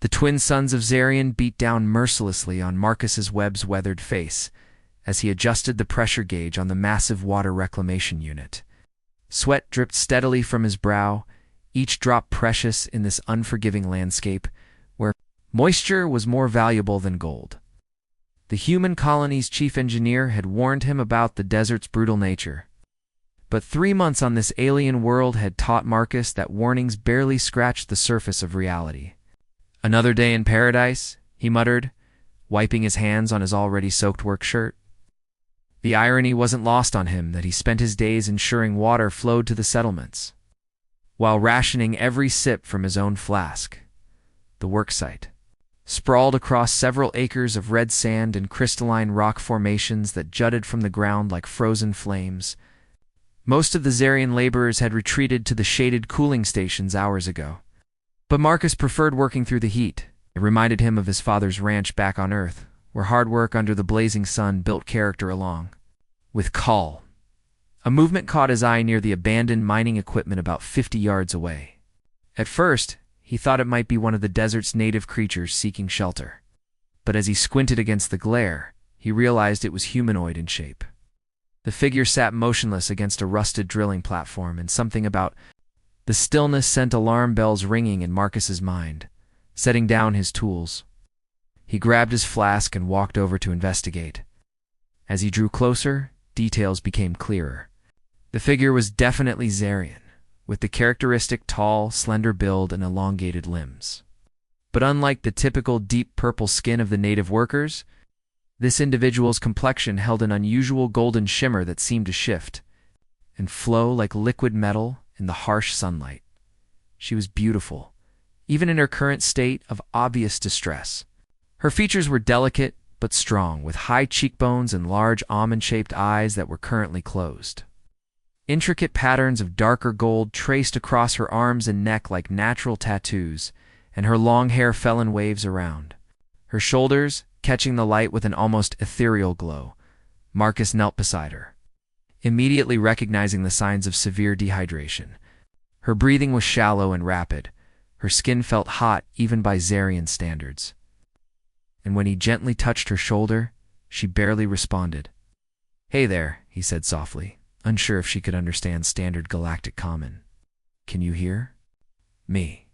The twin sons of Zarian beat down mercilessly on Marcus's web's weathered face as he adjusted the pressure gauge on the massive water reclamation unit. Sweat dripped steadily from his brow, each drop precious in this unforgiving landscape where moisture was more valuable than gold. The human colony's chief engineer had warned him about the desert's brutal nature. But 3 months on this alien world had taught Marcus that warnings barely scratched the surface of reality. "Another day in paradise," he muttered, wiping his hands on his already soaked work shirt. The irony wasn't lost on him that he spent his days ensuring water flowed to the settlements, while rationing every sip from his own flask. The worksite, sprawled across several acres of red sand and crystalline rock formations that jutted from the ground like frozen flames. Most of the Zarian laborers had retreated to the shaded cooling stations hours ago. But Marcus preferred working through the heat. It reminded him of his father's ranch back on Earth, where hard work under the blazing sun built character along with call. A movement caught his eye near the abandoned mining equipment about 50 yards away. At first, he thought it might be one of the desert's native creatures seeking shelter. But as he squinted against the glare, he realized it was humanoid in shape. The figure sat motionless against a rusted drilling platform, and something about the stillness sent alarm bells ringing in Marcus's mind. Setting down his tools, he grabbed his flask and walked over to investigate. As he drew closer, details became clearer. The figure was definitely Zarian, with the characteristic tall, slender build and elongated limbs. But unlike the typical deep purple skin of the native workers, this individual's complexion held an unusual golden shimmer that seemed to shift and flow like liquid metal in the harsh sunlight. She was beautiful, even in her current state of obvious distress. Her features were delicate but strong, with high cheekbones and large almond-shaped eyes that were currently closed. Intricate patterns of darker gold traced across her arms and neck like natural tattoos, and her long hair fell in waves around her shoulders, catching the light with an almost ethereal glow. Marcus knelt beside her, immediately recognizing the signs of severe dehydration. Her breathing was shallow and rapid. Her skin felt hot even by Zarian standards. And when he gently touched her shoulder, she barely responded. "Hey there," he said softly, unsure if she could understand standard Galactic common. "Can you hear me?"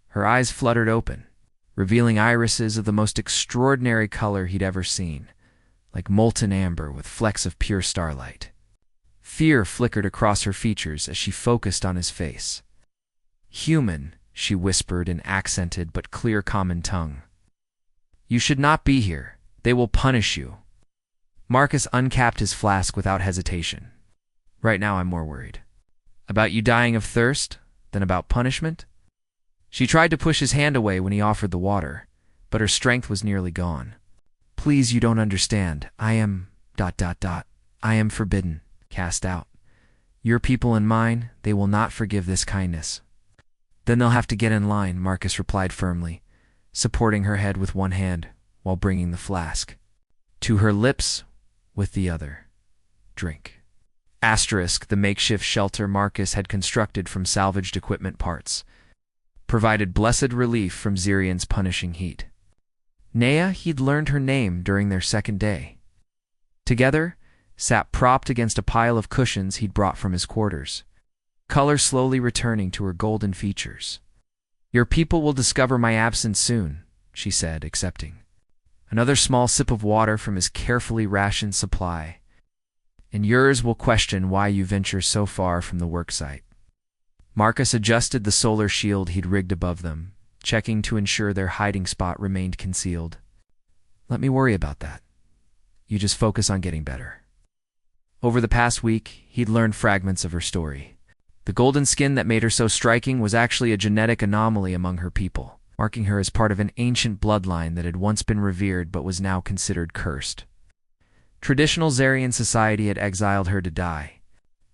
Her eyes fluttered open, revealing irises of the most extraordinary color he'd ever seen, like molten amber with flecks of pure starlight. Fear flickered across her features as she focused on his face. "Human," she whispered in accented but clear common tongue. "You should not be here. They will punish you." Marcus uncapped his flask without hesitation. "Right now I'm more worried about you dying of thirst than about punishment." She tried to push his hand away when he offered the water, but her strength was nearly gone. "Please, you don't understand. I am... I am forbidden, cast out. Your people and mine, they will not forgive this kindness." "Then they'll have to get in line," Marcus replied firmly, supporting her head with one hand while bringing the flask to her lips with the other. "Drink." The makeshift shelter Marcus had constructed from salvaged equipment parts provided blessed relief from Zarian's punishing heat. Nea, he'd learned her name during their second day. Together, sat propped against a pile of cushions he'd brought from his quarters, color slowly returning to her golden features. "Your people will discover my absence soon," she said, accepting another small sip of water from his carefully rationed supply. "And yours will question why you venture so far from the worksite." Marcus adjusted the solar shield he'd rigged above them, checking to ensure their hiding spot remained concealed. "Let me worry about that. You just focus on getting better." Over the past week, he'd learned fragments of her story. The golden skin that made her so striking was actually a genetic anomaly among her people, marking her as part of an ancient bloodline that had once been revered but was now considered cursed. Traditional Zarian society had exiled her to die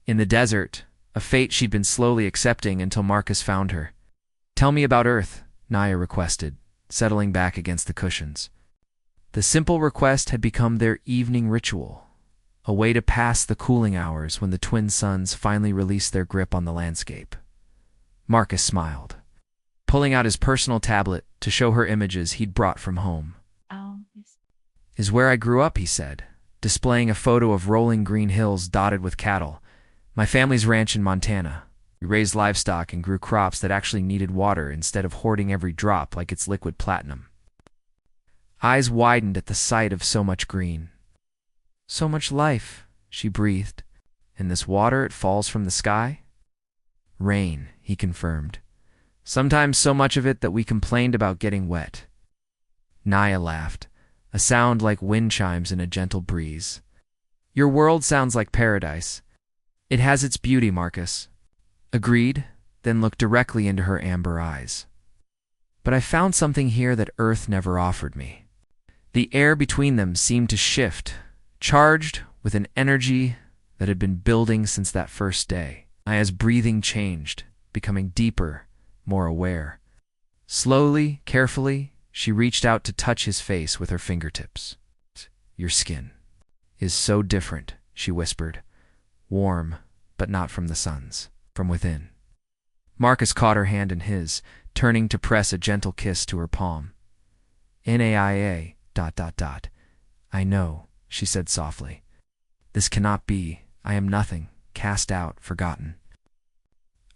in the desert, a fate she'd been slowly accepting until Marcus found her. "Tell me about Earth," Naya requested, settling back against the cushions. The simple request had become their evening ritual, a way to pass the cooling hours when the twin suns finally released their grip on the landscape. Marcus smiled. Pulling out his personal tablet, to show her images he'd brought from home. Oh, yes. Is where I grew up, he said, displaying a photo of rolling green hills dotted with cattle. My family's ranch in Montana. We raised livestock and grew crops that actually needed water instead of hoarding every drop like it's liquid platinum. Eyes widened at the sight of so much green. So much life, she breathed. And this water, it falls from the sky? Rain, he confirmed. Sometimes so much of it that we complained about getting wet. Naya laughed, a sound like wind chimes in a gentle breeze. Your world sounds like paradise. It has its beauty, Marcus. Agreed, then looked directly into her amber eyes. But I found something here that Earth never offered me. The air between them seemed to shift, charged with an energy that had been building since that first day. Naya's breathing changed, becoming deeper, more aware. Slowly, carefully, she reached out to touch his face with her fingertips. Your skin is so different, she whispered. Warm, but not from the sun's, from within. Marcus caught her hand in his, turning to press a gentle kiss to her palm. Naia, ... I know, she said softly. This cannot be. I am nothing, cast out, forgotten.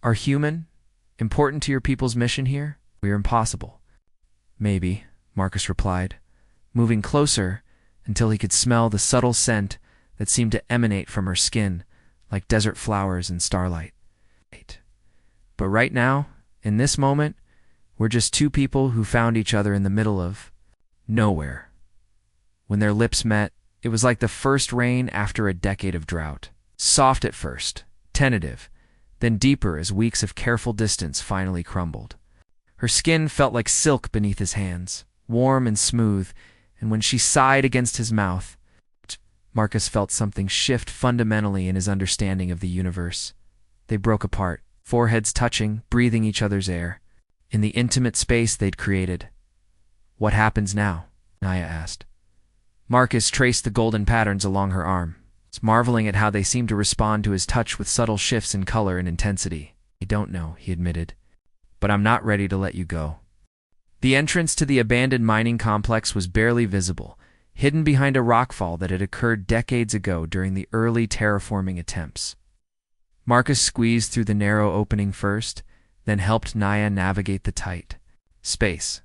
Are human important to your people's mission here? We are impossible. Maybe, Marcus replied, moving closer until he could smell the subtle scent that seemed to emanate from her skin, like desert flowers in starlight. But right now, in this moment, we're just two people who found each other in the middle of nowhere. When their lips met, it was like the first rain after a decade of drought. Soft at first, tentative, then deeper as weeks of careful distance finally crumbled. Her skin felt like silk beneath his hands, warm and smooth, and when she sighed against his mouth, Marcus felt something shift fundamentally in his understanding of the universe. They broke apart, foreheads touching, breathing each other's air, in the intimate space they'd created. What happens now? Naya asked. Marcus traced the golden patterns along her arm, marveling at how they seemed to respond to his touch with subtle shifts in color and intensity. I don't know, he admitted, but I'm not ready to let you go. The entrance to the abandoned mining complex was barely visible, hidden behind a rockfall that had occurred decades ago during the early terraforming attempts. Marcus squeezed through the narrow opening first, then helped Naya navigate the tight space.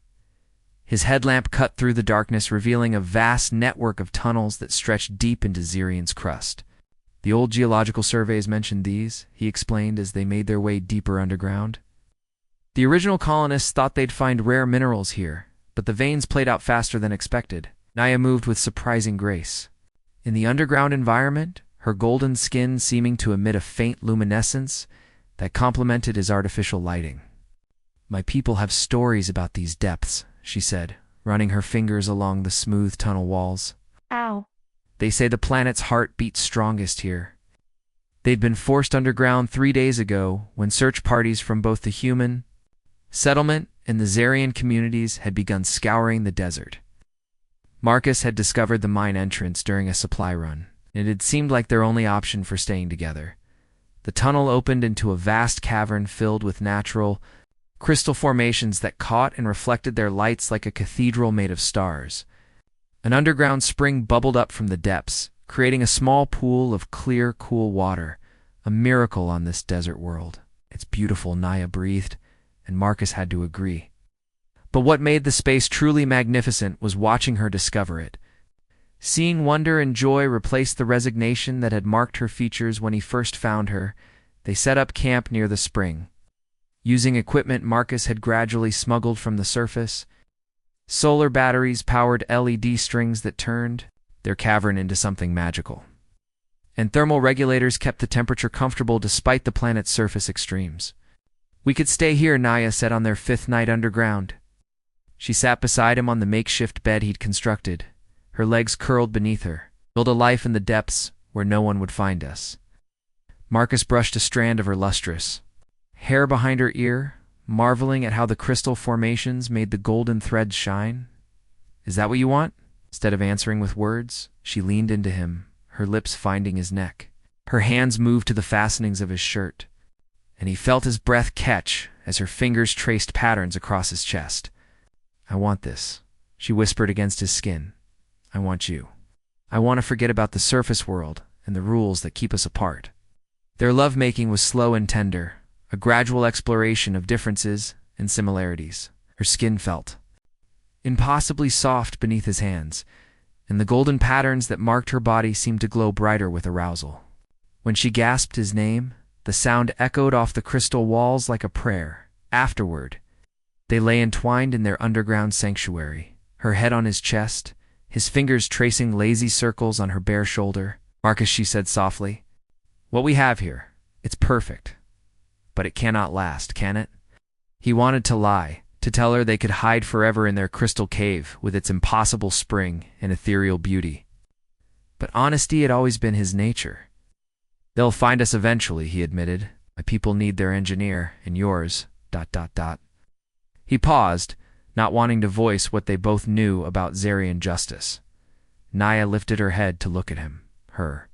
His headlamp cut through the darkness, revealing a vast network of tunnels that stretched deep into Xerian's crust. The old geological surveys mentioned these, he explained as they made their way deeper underground. The original colonists thought they'd find rare minerals here, but the veins played out faster than expected. Naya moved with surprising grace. In the underground environment, her golden skin seeming to emit a faint luminescence that complemented his artificial lighting. My people have stories about these depths, she said, running her fingers along the smooth tunnel walls. Ow. They say the planet's heart beats strongest here. They'd been forced underground 3 days ago when search parties from both the human settlement and the Xerian communities had begun scouring the desert. Marcus had discovered the mine entrance during a supply run, and it had seemed like their only option for staying together. The tunnel opened into a vast cavern filled with natural crystal formations that caught and reflected their lights like a cathedral made of stars. An underground spring bubbled up from the depths, creating a small pool of clear, cool water, a miracle on this desert world. It's beautiful, Naya breathed, and Marcus had to agree. But what made the space truly magnificent was watching her discover it. Seeing wonder and joy replace the resignation that had marked her features when he first found her, they set up camp near the spring. Using equipment Marcus had gradually smuggled from the surface, solar batteries powered LED strings that turned their cavern into something magical. And thermal regulators kept the temperature comfortable despite the planet's surface extremes. We could stay here, Naya said on their 5th night underground. She sat beside him on the makeshift bed he'd constructed, her legs curled beneath her. Build a life in the depths where no one would find us. Marcus brushed a strand of her lustrous hair behind her ear, marveling at how the crystal formations made the golden threads shine. Is that what you want? Instead of answering with words, she leaned into him, her lips finding his neck. Her hands moved to the fastenings of his shirt, and he felt his breath catch as her fingers traced patterns across his chest. I want this, she whispered against his skin. I want you. I want to forget about the surface world and the rules that keep us apart. Their lovemaking was slow and tender, a gradual exploration of differences and similarities. Her skin felt impossibly soft beneath his hands, and the golden patterns that marked her body seemed to glow brighter with arousal. When she gasped his name, the sound echoed off the crystal walls like a prayer. Afterward, they lay entwined in their underground sanctuary, her head on his chest, his fingers tracing lazy circles on her bare shoulder. Marcus, she said softly, what we have here, it's perfect. But it cannot last, can it? He wanted to lie, to tell her they could hide forever in their crystal cave with its impossible spring and ethereal beauty. But honesty had always been his nature. They'll find us eventually, he admitted. My people need their engineer, and yours, ... He paused, not wanting to voice what they both knew about Zarian justice. Naya lifted her head to look at him, her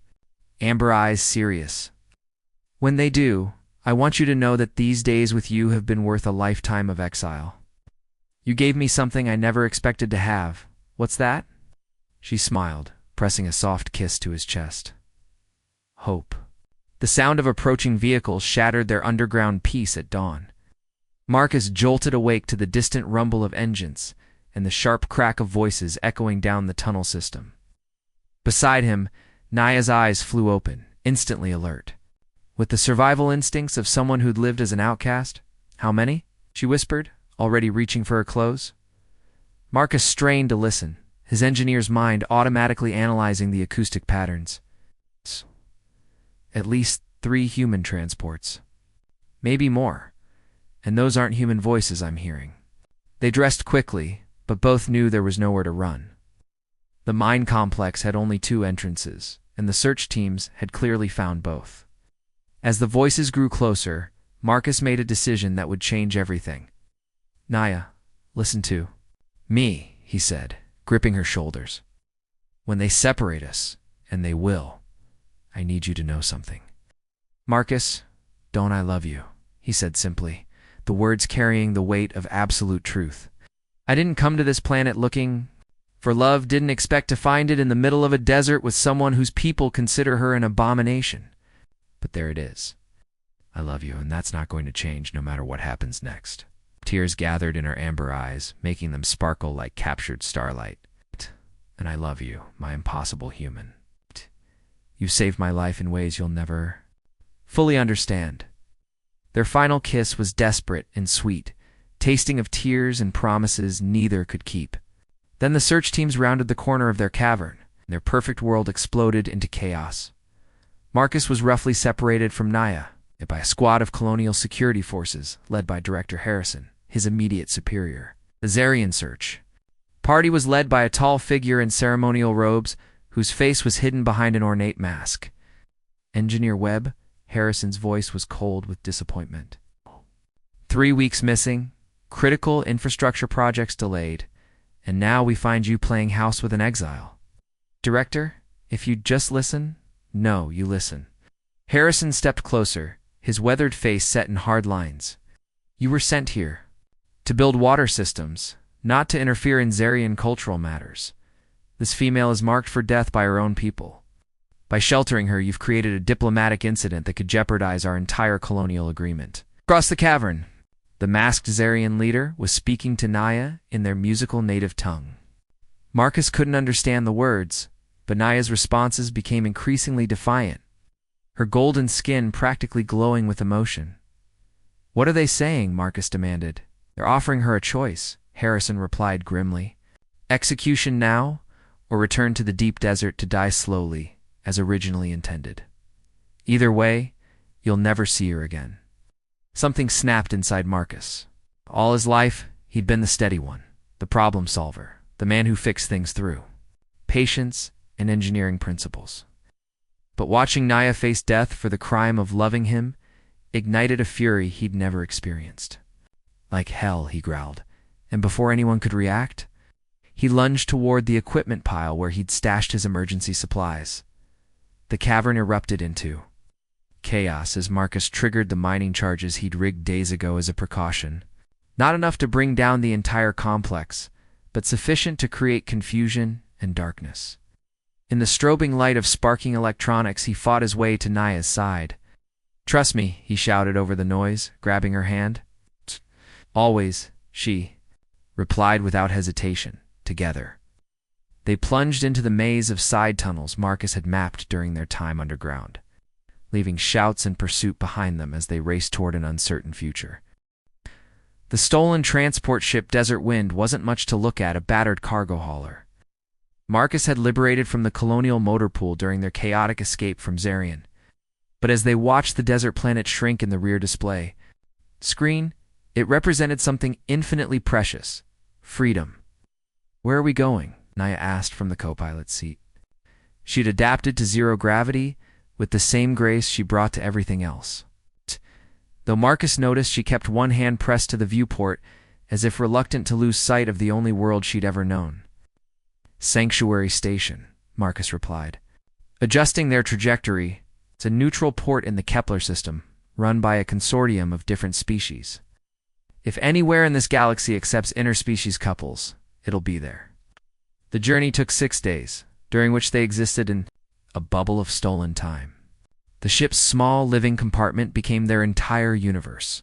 amber eyes serious. When they do, I want you to know that these days with you have been worth a lifetime of exile. You gave me something I never expected to have. What's that? She smiled, pressing a soft kiss to his chest. Hope. The sound of approaching vehicles shattered their underground peace at dawn. Marcus jolted awake to the distant rumble of engines and the sharp crack of voices echoing down the tunnel system. Beside him, Naya's eyes flew open, instantly alert. With the survival instincts of someone who'd lived as an outcast. How many? She whispered, already reaching for her clothes. Marcus strained to listen, his engineer's mind automatically analyzing the acoustic patterns. At least 3 human transports. Maybe more. And those aren't human voices I'm hearing. They dressed quickly, but both knew there was nowhere to run. The mine complex had only 2 entrances, and the search teams had clearly found both. As the voices grew closer, Marcus made a decision that would change everything. Naya, listen to me, he said, gripping her shoulders. When they separate us, and they will, I need you to know something. Marcus, don't I love you, he said simply, the words carrying the weight of absolute truth. I didn't come to this planet looking for love, didn't expect to find it in the middle of a desert with someone whose people consider her an abomination. But there it is. I love you, and that's not going to change no matter what happens next. Tears gathered in her amber eyes, making them sparkle like captured starlight. And I love you, my impossible human. You've saved my life in ways you'll never fully understand. Their final kiss was desperate and sweet, tasting of tears and promises neither could keep. Then the search teams rounded the corner of their cavern, and their perfect world exploded into chaos. Marcus was roughly separated from Naya by a squad of colonial security forces led by Director Harrison, his immediate superior. The Zarian search party was led by a tall figure in ceremonial robes whose face was hidden behind an ornate mask. Engineer Webb, Harrison's voice was cold with disappointment. 3 weeks missing, critical infrastructure projects delayed, and now we find you playing house with an exile. Director, if you'd just listen. No, you listen. Harrison stepped closer, his weathered face set in hard lines. You were sent here to build water systems, not to interfere in Zarian cultural matters. This female is marked for death by her own people. By sheltering her, you've created a diplomatic incident that could jeopardize our entire colonial agreement. Across the cavern, the masked Zarian leader was speaking to Naya in their musical native tongue. Marcus couldn't understand the words, but Naya's responses became increasingly defiant, her golden skin practically glowing with emotion. What are they saying? Marcus demanded. They're offering her a choice, Harrison replied grimly. Execution now, or return to the deep desert to die slowly, as originally intended. Either way, you'll never see her again. Something snapped inside Marcus. All his life, he'd been the steady one, the problem solver, the man who fixed things through patience and engineering principles. But watching Naya face death for the crime of loving him ignited a fury he'd never experienced. Like hell, he growled, and before anyone could react, he lunged toward the equipment pile where he'd stashed his emergency supplies. The cavern erupted into chaos as Marcus triggered the mining charges he'd rigged days ago as a precaution. Not enough to bring down the entire complex, but sufficient to create confusion and darkness. In the strobing light of sparking electronics, he fought his way to Naya's side. "Trust me," he shouted over the noise, grabbing her hand. "Always," she replied without hesitation. Together, they plunged into the maze of side tunnels Marcus had mapped during their time underground, leaving shouts and pursuit behind them as they raced toward an uncertain future. The stolen transport ship Desert Wind wasn't much to look at, a battered cargo hauler Marcus had liberated from the colonial motor pool during their chaotic escape from Zarian. But as they watched the desert planet shrink in the rear display screen, it represented something infinitely precious: freedom. "Where are we going?" Naya asked from the co-pilot's seat. She'd adapted to zero gravity with the same grace she brought to everything else. Though Marcus noticed she kept one hand pressed to the viewport, as if reluctant to lose sight of the only world she'd ever known. "Sanctuary Station," Marcus replied. Adjusting their trajectory, it's a neutral port in the Kepler system, run by a consortium of different species. If anywhere in this galaxy accepts interspecies couples, it'll be there. The journey took 6 days, during which they existed in a bubble of stolen time. The ship's small living compartment became their entire universe.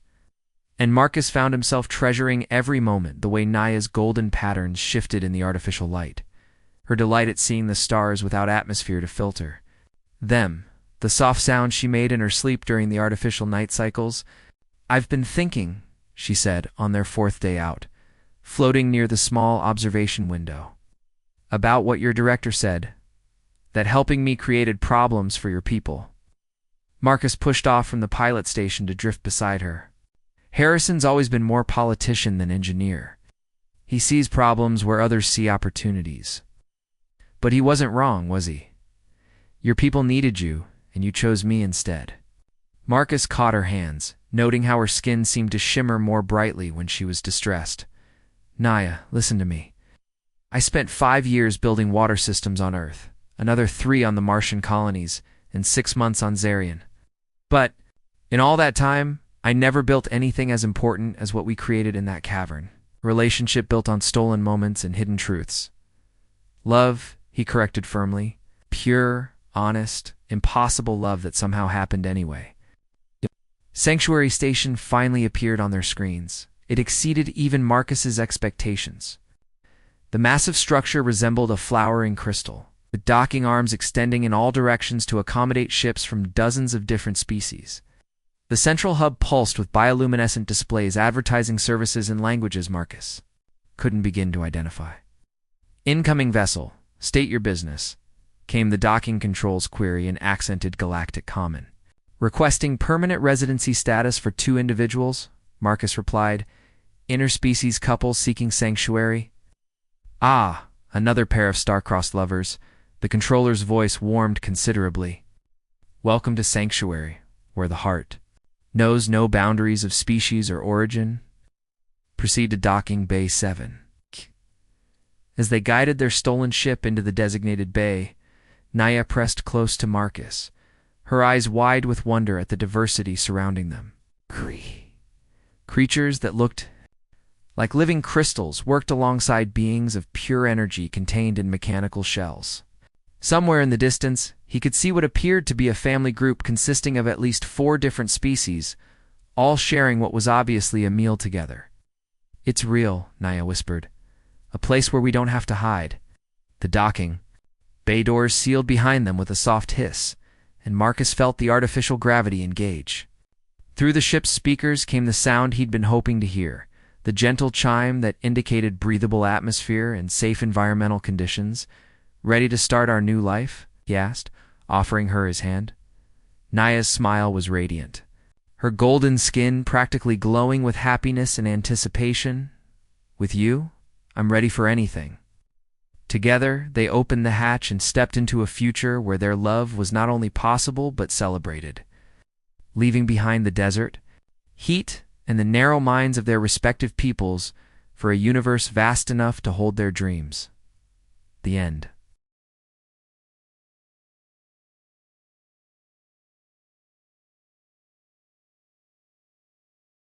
And Marcus found himself treasuring every moment, the way Naya's golden patterns shifted in the artificial light, her delight at seeing the stars without atmosphere to filter them, the soft sounds she made in her sleep during the artificial night cycles. "I've been thinking," she said on their 4th day out, floating near the small observation window, "about what your director said, that helping me created problems for your people." Marcus pushed off from the pilot station to drift beside her. Harrison's always been more politician than engineer. He sees problems where others see opportunities. But he wasn't wrong, was he? Your people needed you, and you chose me instead. Marcus caught her hands, noting how her skin seemed to shimmer more brightly when she was distressed. "Naya, listen to me. I spent 5 years building water systems on Earth, another 3 on the Martian colonies, and 6 months on Zarian. But in all that time, I never built anything as important as what we created in that cavern. A relationship built on stolen moments and hidden truths. Love," he corrected firmly. "Pure, honest, impossible love that somehow happened anyway." Sanctuary Station finally appeared on their screens. It exceeded even Marcus's expectations. The massive structure resembled a flowering crystal, with docking arms extending in all directions to accommodate ships from dozens of different species. The central hub pulsed with bioluminescent displays advertising services in languages Marcus couldn't begin to identify. "Incoming vessel, state your business," came the docking controls query in accented Galactic common. "Requesting permanent residency status for 2 individuals," Marcus replied. "Interspecies couple seeking sanctuary." "Ah, another pair of star-crossed lovers." The controller's voice warmed considerably. "Welcome to Sanctuary, where the heart knows no boundaries of species or origin. Proceed to docking Bay 7. As they guided their stolen ship into the designated bay, Naya pressed close to Marcus, her eyes wide with wonder at the diversity surrounding them. Creatures that looked like living crystals worked alongside beings of pure energy contained in mechanical shells. Somewhere in the distance, he could see what appeared to be a family group consisting of at least 4 different species, all sharing what was obviously a meal together. "It's real," Naya whispered. "A place where we don't have to hide." The docking bay doors sealed behind them with a soft hiss, and Marcus felt the artificial gravity engage. Through the ship's speakers came the sound he'd been hoping to hear, the gentle chime that indicated breathable atmosphere and safe environmental conditions. "Ready to start our new life?" he asked, offering her his hand. Naya's smile was radiant, her golden skin practically glowing with happiness and anticipation. "With you, I'm ready for anything." Together, they opened the hatch and stepped into a future where their love was not only possible but celebrated. Leaving behind the desert, heat, and the narrow minds of their respective peoples for a universe vast enough to hold their dreams. The end.